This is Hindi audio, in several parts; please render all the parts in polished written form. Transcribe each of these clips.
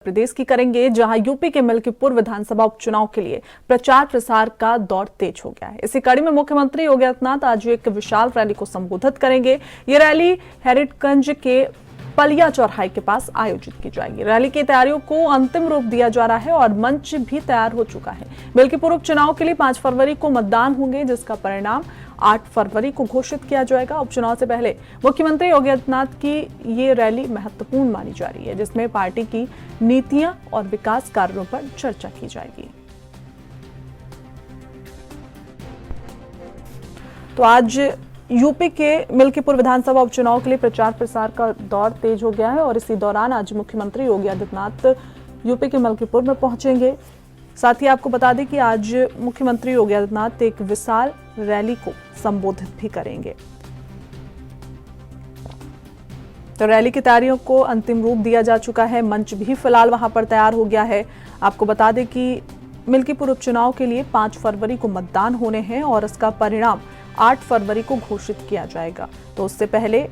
प्रदेश की करेंगे, जहां यूपी के मिल्कीपुर विधानसभा उपचुनाव के लिए प्रचार प्रसार का दौर तेज हो गया है। इसी कड़ी में मुख्यमंत्री योगी आदित्यनाथ आज एक विशाल रैली को संबोधित करेंगे। ये रैली हैरिटगंज के पलिया चौराहे के पास आयोजित की जाएगी। रैली की तैयारियों को अंतिम रूप दिया जा रहा है और मंच भी तैयार हो चुका है। मिल्कीपुर उपचुनाव के लिए 5 फरवरी को मतदान होंगे, जिसका परिणाम 8 फरवरी को घोषित किया जाएगा। उपचुनाव से पहले मुख्यमंत्री योगी आदित्यनाथ की ये रैली महत्वपूर्ण मानी जा रही है, जिसमें पार्टी की नीतियां और विकास कार्यों पर चर्चा की जाएगी। तो आज यूपी के मिल्कीपुर विधानसभा उपचुनाव के लिए प्रचार प्रसार का दौर तेज हो गया है और इसी दौरान आज मुख्यमंत्री योगी आदित्यनाथ यूपी के मिल्कीपुर में पहुंचेंगे। साथ ही आपको बता दें कि आज मुख्यमंत्री योगी आदित्यनाथ एक विशाल रैली को संबोधित भी करेंगे। तो रैली की तैयारियों को अंतिम रूप दिया जा चुका है, मंच भी फिलहाल वहां पर तैयार हो गया है। आपको बता दें कि मिल्कीपुर उपचुनाव के लिए 5 फरवरी को मतदान होने हैं और इसका परिणाम 8 फरवरी को घोषित किया जाएगा। तो उससे पहले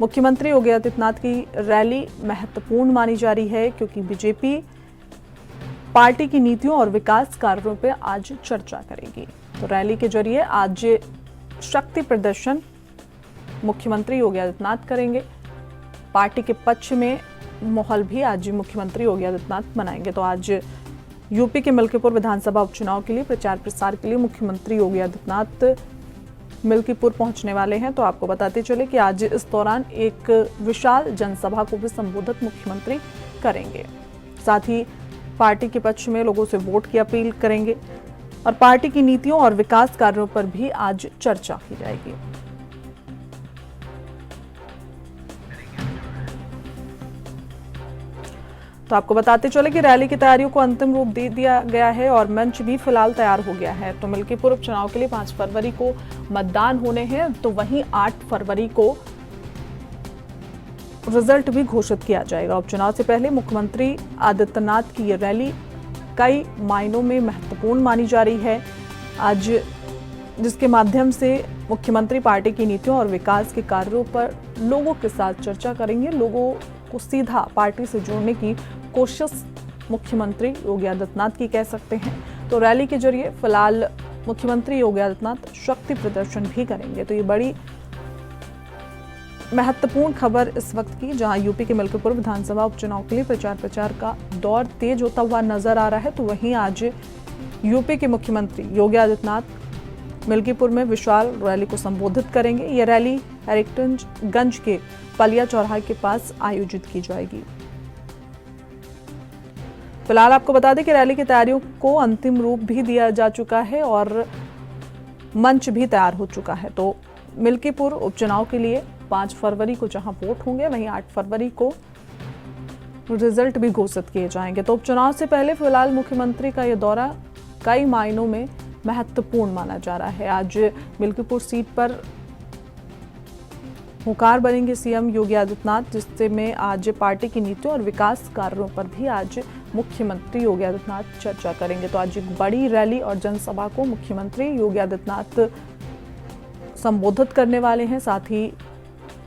मुख्यमंत्री योगी आदित्यनाथ की रैली महत्वपूर्ण मानी जा रही है, क्योंकि बीजेपी पार्टी की नीतियों और विकास कार्यों पर आज चर्चा करेगी। तो रैली के जरिए आज शक्ति प्रदर्शन मुख्यमंत्री योगी आदित्यनाथ करेंगे। पार्टी के पक्ष में माहौल भी आज मुख्यमंत्री योगी आदित्यनाथ बनाएंगे। तो आज यूपी के मिल्कीपुर विधानसभा उपचुनाव के लिए प्रचार प्रसार के लिए मुख्यमंत्री योगी आदित्यनाथ मिल्कीपुर पहुंचने वाले हैं। तो आपको बताते चले कि आज इस दौरान एक विशाल जनसभा को भी संबोधित मुख्यमंत्री करेंगे। साथ ही पार्टी के पक्ष में लोगों से वोट की अपील करेंगे और पार्टी की नीतियों और विकास कार्यों पर भी आज चर्चा की जाएगी। तो आपको बताते चले कि रैली की तैयारियों को अंतिम रूप दे दिया गया है और मंच भी फिलहाल तैयार हो गया है। तो मिल्कीपुर उपचुनाव के लिए 5 फरवरी को मतदान होने हैं, तो वहीं 8 फरवरी को रिजल्ट भी घोषित किया जाएगा। उपचुनाव से पहले मुख्यमंत्री आदित्यनाथ की ये रैली कई मायनों में महत्वपूर्ण मानी जा रही है। आज जिसके माध्यम से मुख्यमंत्री पार्टी की नीतियों और विकास के कार्यों पर लोगों के साथ चर्चा करेंगे। लोगों को सीधा पार्टी से जोड़ने की कोशिश मुख्यमंत्री योगी आदित्यनाथ की कह सकते हैं। तो रैली के जरिए फिलहाल मुख्यमंत्री योगी आदित्यनाथ शक्ति प्रदर्शन भी करेंगे। तो ये बड़ी महत्वपूर्ण खबर इस वक्त की, जहां यूपी के मिल्कीपुर विधानसभा उपचुनाव के लिए प्रचार का दौर तेज होता हुआ नजर आ रहा है। तो वहीं आज यूपी के मुख्यमंत्री योगी आदित्यनाथ मिल्कीपुर में विशाल रैली को संबोधित करेंगे। यह रैली हैरिटगंज के पलिया चौराहे के पास आयोजित की जाएगी। फिलहाल आपको बता दें कि रैली की तैयारियों को अंतिम रूप भी दिया जा चुका है और मंच भी तैयार हो चुका है। तो मिल्कीपुर उपचुनाव के लिए 5 फरवरी को जहां वोट होंगे, वहीं 8 फरवरी को रिजल्ट भी घोषित किए जाएंगे। तो उपचुनाव से पहले फिलहाल मुख्यमंत्री का यह दौरा कई मायनों में महत्वपूर्ण माना जा रहा है। आज मिल्कीपुर सीट पर हुंकार बनेंगे सीएम योगी आदित्यनाथ, जिससे में आज पार्टी की नीतियों और विकास कार्यों पर भी आज मुख्यमंत्री योगी आदित्यनाथ चर्चा करेंगे। तो आज एक बड़ी रैली और जनसभा को मुख्यमंत्री योगी आदित्यनाथ संबोधित करने वाले हैं। साथ ही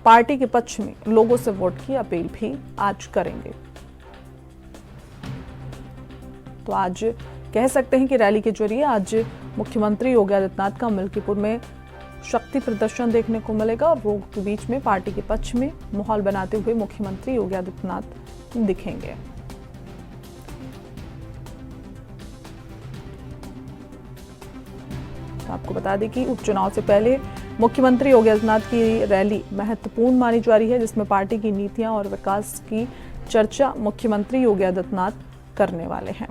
पार्टी के पक्ष में लोगों से वोट की अपील भी आज करेंगे। तो आज कह सकते हैं कि रैली के जरिए आज मुख्यमंत्री योगी आदित्यनाथ का मिल्कीपुर में शक्ति प्रदर्शन देखने को मिलेगा और लोगों के बीच में पार्टी के पक्ष में माहौल बनाते हुए मुख्यमंत्री योगी आदित्यनाथ दिखेंगे। तो आपको बता दें कि उपचुनाव से पहले मुख्यमंत्री योगी आदित्यनाथ की रैली महत्वपूर्ण मानी जा रही है, जिसमें पार्टी की नीतियां और विकास की चर्चा मुख्यमंत्री योगी आदित्यनाथ करने वाले हैं।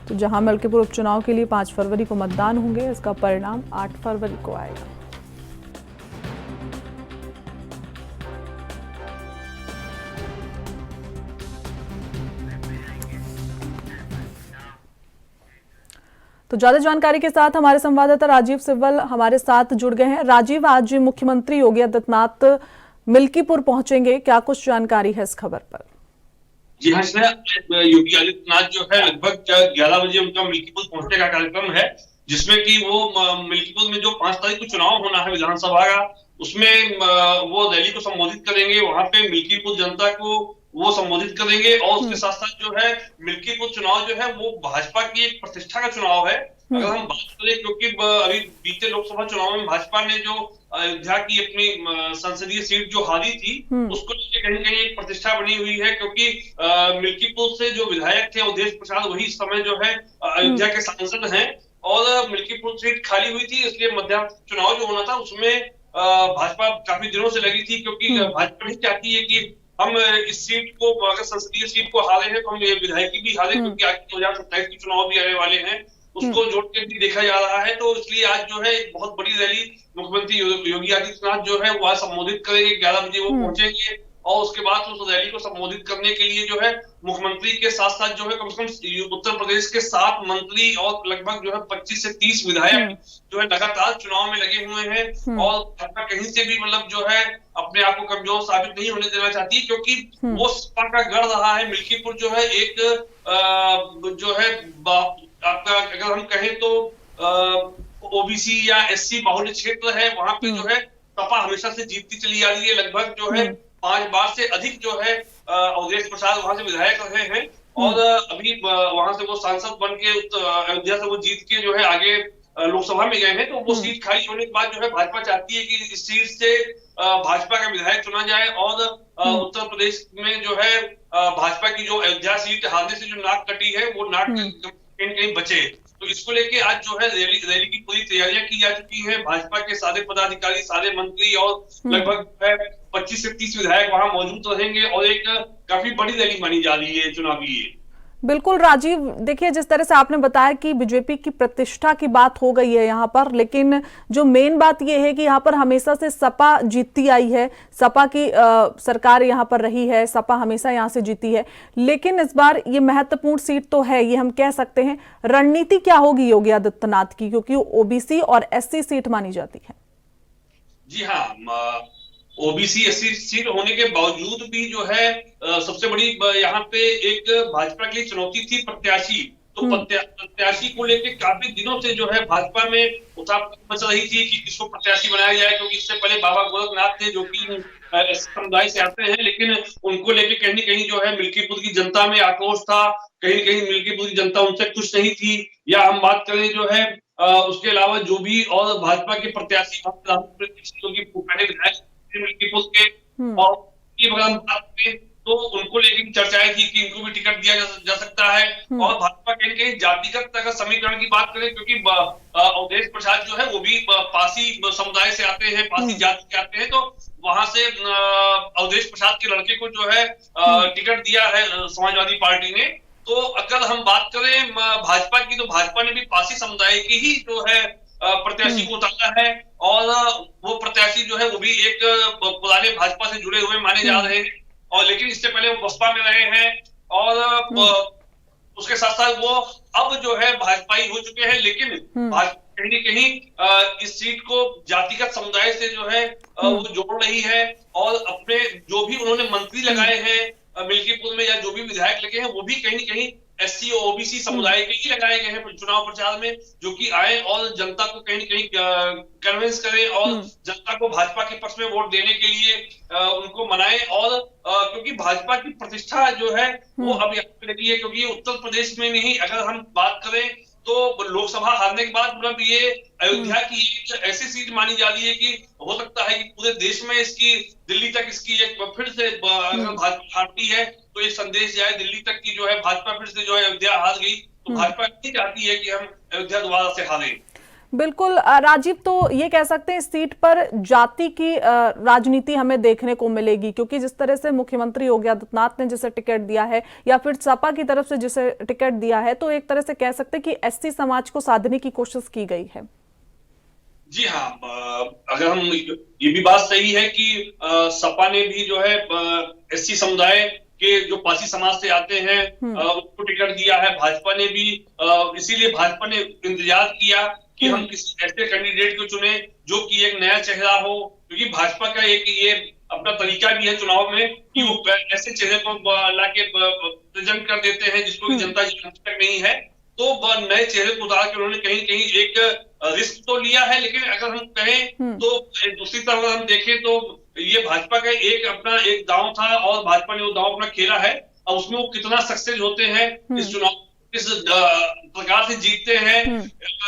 तो जहां मिल्कीपुर उपचुनाव के लिए 5 फरवरी को मतदान होंगे, इसका परिणाम 8 फरवरी को आएगा। तो ज्यादा जानकारी के साथ हमारे संवाददाता राजीव सिब्बल हमारे साथ जुड़ गए हैं। राजीव, आज मुख्यमंत्री योगी आदित्यनाथ मिल्कीपुर पहुंचेंगे, क्या कुछ जानकारी है इस खबर पर? जी हाँ, योगी आदित्यनाथ जो है लगभग 11 बजे उनका मिल्कीपुर पहुंचने का कार्यक्रम है, जिसमें कि वो मिल्कीपुर में जो 5 तारीख को चुनाव होना है विधानसभा का, उसमें वो रैली को संबोधित करेंगे, वहां पे मिल्कीपुर जनता को वो संबोधित करेंगे। और उसके साथ साथ जो है मिल्कीपुर चुनाव जो है वो भाजपा की एक प्रतिष्ठा का चुनाव है। अगर हम बात करें, क्योंकि अभी बीते लोकसभा चुनाव में भाजपा ने जो अयोध्या की अपनी संसदीय सीट जो हारी थी, उसको लेकर कहीं कहीं एक प्रतिष्ठा बनी हुई है, क्योंकि मिल्कीपुर से जो विधायक थे अवधेश प्रसाद, वही इस समय जो है अयोध्या के सांसद हैं। और मिल्कीपुर सीट खाली हुई थी, इसलिए मध्यावधि चुनाव जो होना था उसमें भाजपा काफी दिनों से लगी थी, क्योंकि भाजपा नहीं चाहती है कि हम इस सीट को, अगर संसदीय सीट को हारे हैं तो हम ये विधायकी भी हारे, क्योंकि आगे 2027 के चुनाव भी आने वाले हैं, उसको जोड़ के भी देखा जा रहा है। तो इसलिए आज जो है एक बहुत बड़ी रैली मुख्यमंत्री योगी आदित्यनाथ जो है वह संबोधित करेंगे, 11 बजे वो पहुंचेंगे। और उसके बाद उस रैली को संबोधित करने के लिए जो है मुख्यमंत्री के साथ साथ जो है कम से कम उत्तर प्रदेश के 7 मंत्री और लगभग जो है 25 से 30 विधायक जो है लगातार चुनाव में लगे हुए हैं। और भाजपा कहीं से भी मतलब जो है अपने आप को कमजोर साबित नहीं होने देना चाहती, क्योंकि वो सपा का गढ़ रहा है। मिल्कीपुर जो है एक जो है आपका अगर हम कहें तो ओबीसी या एससी बाहुल्य क्षेत्र है, वहां पे जो है सपा हमेशा से जीतती चली आ रही है। लगभग जो है 5 बार से अधिक जो है अवधेश प्रसाद वहां से विधायक रहे हैं, और अभी वहां से वो सांसद बन के अयोध्या से वो जीत के जो है आगे लोकसभा में गए हैं। तो वो सीट खाली होने के बाद जो है भाजपा चाहती है कि इस सीट से भाजपा का विधायक चुना जाए, और उत्तर प्रदेश में जो है भाजपा की जो अयोध्या सीट हारने से जो नाक कटी है वो नाक कहीं कहीं बचे। तो इसको लेके आज जो है रैली की पूरी तैयारियां की जा चुकी है। भाजपा के सारे पदाधिकारी, सारे मंत्री और लगभग 25 से 30 विधायक वहां मौजूद रहेंगे, और एक काफी बड़ी रैली मानी जा रही है चुनावी। बिल्कुल राजीव, देखिए जिस तरह से आपने बताया कि बीजेपी की प्रतिष्ठा की बात हो गई है यहाँ पर, लेकिन जो मेन बात ये है कि यहाँ पर हमेशा से सपा जीतती आई है, सपा की सरकार यहाँ पर रही है, सपा हमेशा यहाँ से जीती है। लेकिन इस बार ये महत्वपूर्ण सीट तो है, ये हम कह सकते हैं। रणनीति क्या होगी योगी आदित्यनाथ की, क्योंकि ओबीसी और एससी सीट मानी जाती है? जी हाँ, ओबीसी एससी सीट होने के बावजूद भी जो है सबसे बड़ी यहाँ पे एक भाजपा के लिए चुनौती थी प्रत्याशी। तो प्रत्याशी को लेके काफी दिनों से जो है भाजपा में उठाव मच रही थी कि किसको प्रत्याशी बनाया जाए, क्योंकि इससे पहले बाबा गोरखनाथ थे जो कि समुदाय से आते हैं, लेकिन उनको लेके कहीं न कहीं जो है मिल्कीपुर की जनता में आक्रोश था, कहीं कहीं मिल्कीपुर की जनता उनसे खुश नहीं थी। या हम बात करें जो है उसके अलावा जो भी और भाजपा के प्रत्याशी जो कि पहले विधायक मिल्कीपुर के, और की अगर हम बात करें तो उनको लेकर चर्चाएं थी कि इनको भी टिकट दिया जा सकता है। और भाजपा कहीं कहीं जातिगत अगर समीकरण की बात करें, क्योंकि अवधेश प्रसाद जो है वो भी पासी समुदाय से आते हैं, पासी जाति के आते हैं, तो वहां से अवधेश प्रसाद के लड़के को जो है टिकट दिया है समाजवादी पार्टी ने। तो अगर हम बात करें भाजपा की, तो भाजपा ने भी पासी समुदाय की ही जो है प्रत्याशी को उतारा है, और वो प्रत्याशी जो है वो भी एक पुराने भाजपा से जुड़े हुए माने जा रहे हैं, और लेकिन इससे पहले वो बसपा में रहे हैं, और उसके साथ साथ वो अब जो है भाजपाई हो चुके हैं। लेकिन भाजपा कहीं न कहीं इस सीट को जातिगत समुदाय से जो है वो जोड़ रही है, और अपने जो भी उन्होंने मंत्री लगाए हैं मिल्कीपुर में, या जो भी विधायक लगे हैं, वो भी कहीं न कहीं एससी और ओबीसी समुदाय के ही लगाए गए हैं चुनाव प्रचार में, जो कि आए और जनता को कहीं न कहीं कन्विंस करें, और जनता को भाजपा के पक्ष में वोट देने के लिए उनको मनाएं। और क्योंकि भाजपा की प्रतिष्ठा जो है वो अब यहाँ पे लगी है, क्योंकि उत्तर प्रदेश में नहीं, अगर हम बात करें तो लोकसभा हारने के बाद मतलब ये अयोध्या की एक ऐसी सीट मानी जा रही है कि हो सकता है कि पूरे देश में इसकी दिल्ली तक इसकी एक फिर से अगर भाजपा हारती है तो एक संदेश जाए दिल्ली तक की जो है भाजपा फिर से जो है अयोध्या हार गई। तो भाजपा नहीं चाहती है कि हम अयोध्या दोबारा से हारें। बिल्कुल राजीव, तो ये कह सकते हैं इस सीट पर जाति की राजनीति हमें देखने को मिलेगी, क्योंकि जिस तरह से मुख्यमंत्री योगी आदित्यनाथ ने जिसे टिकट दिया है या फिर सपा की तरफ से जिसे टिकट दिया है, तो एक तरह से कह सकते हैं कि एससी समाज को साधने की कोशिश की गई है। जी हाँ, अगर हम ये भी बात सही है कि सपा ने भी जो है एससी समुदाय के जो पासी समाज से आते हैं उनको टिकट दिया है। भाजपा ने भी इसीलिए भाजपा ने इंतजार किया कि हम किसी ऐसे कैंडिडेट को चुने जो कि एक नया चेहरा हो, क्योंकि भाजपा का एक ये अपना तरीका भी है चुनाव में कि वो ऐसे चेहरे को लाके प्रेजेंट कर देते हैं जिसको जनता जानती तक नहीं है। तो नए चेहरे को उतार के उन्होंने कहीं कहीं एक रिस्क तो लिया है, लेकिन अगर हम कहें तो दूसरी तरफ अगर हम देखें तो ये भाजपा का एक अपना एक दांव था और भाजपा ने वो दांव अपना खेला है। अब उसमें वो कितना सक्सेस होते हैं इस चुनाव, किस प्रकार से जीतते हैं।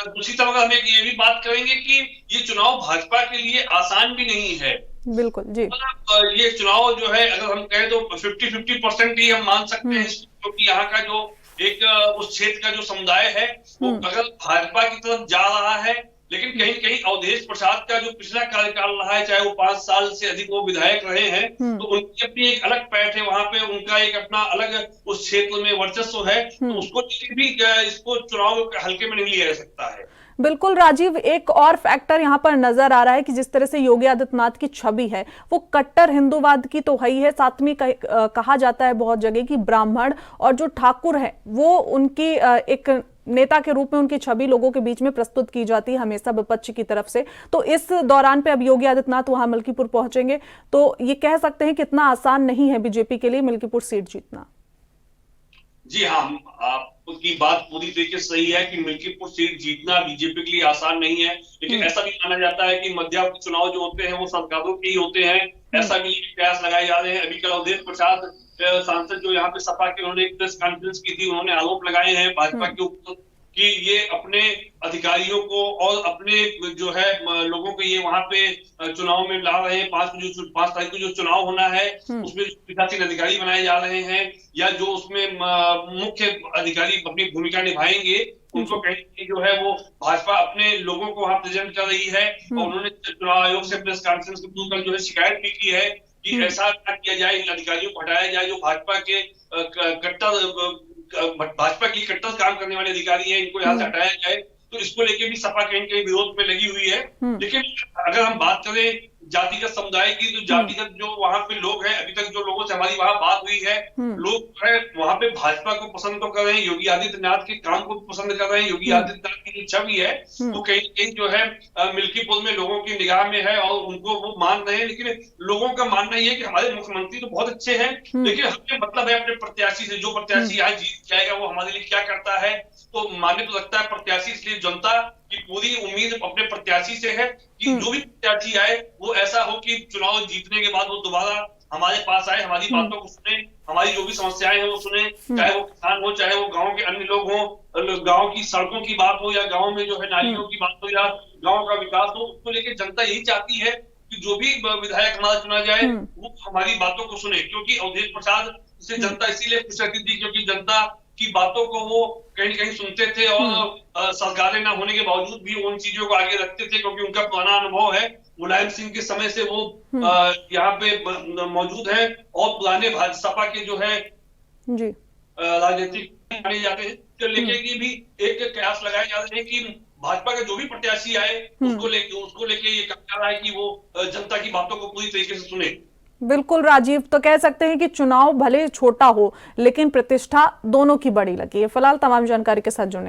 दूसरी तरफ हम एक ये भी बात करेंगे कि ये चुनाव भाजपा के लिए आसान भी नहीं है। बिल्कुल जी। ये चुनाव जो है अगर हम कहें तो 50-50% ही हम मान सकते हैं, क्योंकि यहाँ का जो एक उस क्षेत्र का जो समुदाय है वो अगर भाजपा की तरफ जा रहा है, लेकिन कहीं कहीं अवधेश प्रसाद का जो पिछला कार्यकाल रहा है, चाहे वो 5 साल से अधिक वो विधायक रहे हैं, तो उनकी अपनी एक अलग पैठ है, वहां पे उनका एक अपना अलग उस क्षेत्र में वर्चस्व है, तो उसको भी इसको चुनाव हल्के में नहीं लिया जा सकता है। बिल्कुल राजीव, एक और फैक्टर यहाँ पर नजर आ रहा है कि जिस तरह से योगी आदित्यनाथ की छवि है वो कट्टर हिंदूवाद की तो है ही है, साथ में कहा जाता है बहुत जगह कि ब्राह्मण और जो ठाकुर है वो उनकी एक नेता के रूप में उनकी छवि लोगों के बीच में प्रस्तुत की जाती है हमेशा विपक्ष की तरफ से। तो इस दौरान पे अब योगी आदित्यनाथ वहां मलकीपुर पहुंचेंगे, तो ये कह सकते हैं कि इतना आसान नहीं है बीजेपी के लिए मलकीपुर सीट जीतना। जी हाँ, आपकी बात पूरी तरीके से सही है कि मलकीपुर सीट जीतना बीजेपी के लिए आसान नहीं है, लेकिन ऐसा भी माना जाता है कि मध्यावधि चुनाव जो होते हैं वो सरकारों के ही होते हैं, ऐसा भी प्रयास लगाए जा रहे हैं। अभी कल अवधेश प्रसाद सांसद जो यहाँ पे सपा के, उन्होंने एक प्रेस कॉन्फ्रेंस की थी, उन्होंने आरोप लगाए हैं भाजपा के ऊपर कि ये अपने अधिकारियों को और अपने जो है लोगों को ये वहां पे चुनाव में ला रहे हैं। 5 तारीख को जो चुनाव होना है उसमें पीठासीन अधिकारी बनाए जा रहे हैं, या जो उसमें मुख्य अधिकारी अपनी भूमिका निभाएंगे उनको कहीं जो है वो भाजपा अपने लोगों को वहां प्रेजेंट कर रही है। और उन्होंने चुनाव आयोग से प्रेस कॉन्फ्रेंस के थ्रू कल जो है शिकायत भी की है कि ऐसा ना किया जाए, इन अधिकारियों को हटाया जाए जो भाजपा के भाजपा की कट्टर काम करने वाले अधिकारी हैं, इनको यहाँ से हटाया जाए। तो इसको लेके भी सपा कहीं कहीं विरोध में लगी हुई है। लेकिन अगर हम बात करें जातिगत समुदाय की, तो जातिगत जो वहां पे लोग हैं, अभी तक जो लोगों से हमारी वहां बात हुई है, लोग है वहां पे भाजपा को पसंद तो कर रहे हैं, योगी आदित्यनाथ के काम को पसंद कर रहे हैं। योगी आदित्यनाथ की जो छवि है वो कहीं कहीं जो है मिल्कीपुर में लोगों की निगाह में है और उनको वो मान रहे हैं। लेकिन लोगों का मानना ये है कि हमारे मुख्यमंत्री तो बहुत अच्छे हैं, लेकिन हमें मतलब है अपने प्रत्याशी से, जो प्रत्याशी यहाँ जीत जाएगा वो हमारे लिए क्या करता है। तो मानने तो लगता है प्रत्याशी, इसलिए जनता की पूरी उम्मीद अपने प्रत्याशी से है कि जो भी प्रत्याशी आए वो ऐसा हो कि चुनाव जीतने के बाद वो दोबारा हमारे पास आए, हमारी बातों को सुने, हमारी जो भी समस्याएं हैं वो सुने, चाहे वो किसान हो, चाहे वो गांव के अन्य लोग हों, गांव की सड़कों की बात हो, या गांव में जो है नालियों की बात हो, या गांव का विकास हो, उसको लेकर जनता यही चाहती है कि जो भी विधायक हमारा चुना जाए वो हमारी बातों को सुने। क्योंकि अवधेश प्रसाद से जनता इसीलिए खुश रहती थी क्योंकि जनता की बातों को वो कहीं कहीं सुनते थे और सरकारें ना होने के बावजूद भी उन चीजों को आगे रखते थे, क्योंकि उनका पुराना अनुभव है। मुलायम सिंह के समय से वो यहाँ पे मौजूद है और पुराने सपा के जो है राजनीतिक माने जाते हैं, तो लेके भी एक कयास लगाए जा रहे हैं कि भाजपा का जो भी प्रत्याशी आए उसको लेके ये कहा जा रहा है कि वो जनता की बातों को पूरी तरीके से सुने। बिल्कुल राजीव, तो कह सकते हैं कि चुनाव भले छोटा हो लेकिन प्रतिष्ठा दोनों की बड़ी लगी है। फिलहाल तमाम जानकारी के साथ जुड़ने